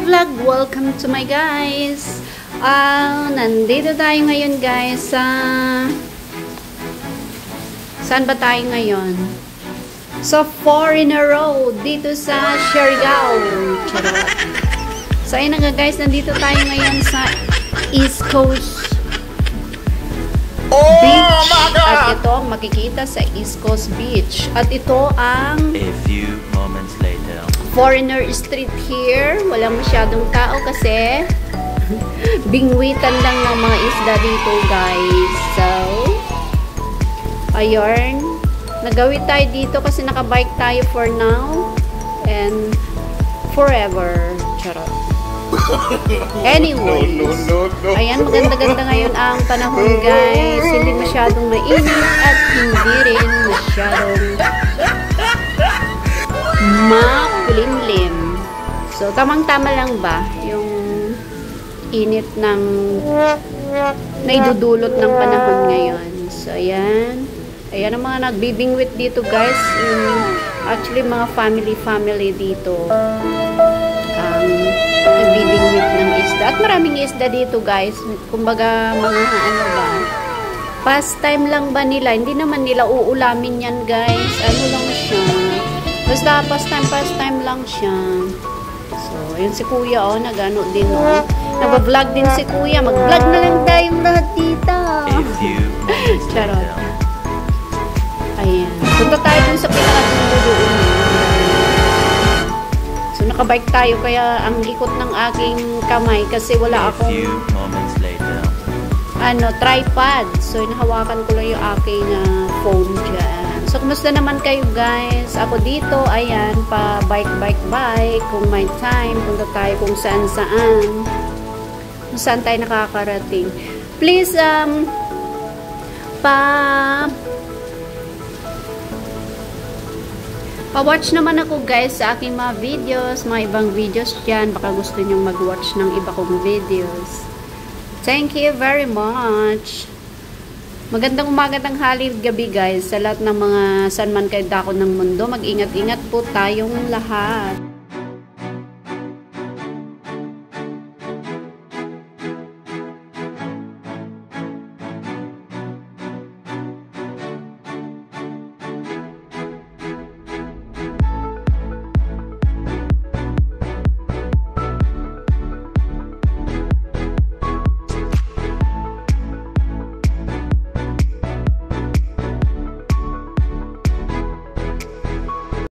Hi vlog! Welcome to my guys! Nandito tayo ngayon guys sa... Saan ba tayo ngayon? Sa Foreigner Road dito sa Siargao. Charot. So ayun nga guys, nandito tayo ngayon sa East Coast Beach. At ito ang makikita sa East Coast Beach. At ito ang A few moments later. Foreigner Street here. Walang masyadong tao kasi bingwitan lang ng mga isda dito guys. So ayun, nagawid tayo dito kasi nakabike tayo for now and forever. Charot. Anyways, ayan, maganda-ganda ngayon ang panahon guys. Hindi masyadong mainit at hindi rin masyadong makulimlim. So, tamang-tama lang ba yung init ng naidudulot ng panahon ngayon. So, ayan. Ayan ang mga nagbibingwit dito guys. Actually, mga family dito. Nagbibingwit ng isda. At maraming isda dito guys. Kumbaga, mga ano ba, pastime lang ba nila? Hindi naman nila uulamin yan guys. Ano lang siya. Basta pastime lang siya. So, ayun si kuya oh, nag-ano din oh. Nag-vlog din si kuya. Mag-vlog na lang tayong lahat dito. Charot. Ayan. Punta tayo dun sa pinakadulo doon. So, nakabike tayo kaya ang likot ng aking kamay kasi wala akong tripod. So, inahawakan ko lang yung aking phone dyan. So, kumusta naman kayo guys? Ako dito, ayan, pa bike. Kung may time, punta tayo kung saan-saan. Kung saan tayo nakakarating. Please, pa-watch naman ako guys sa aking mga videos, mga ibang videos dyan. Baka gusto nyong mag-watch ng iba kong videos. Thank you very much. Magandang umaga, tanghali, gabi guys sa lahat ng mga saan man kayo dako ng mundo. Mag-ingat-ingat po tayong lahat.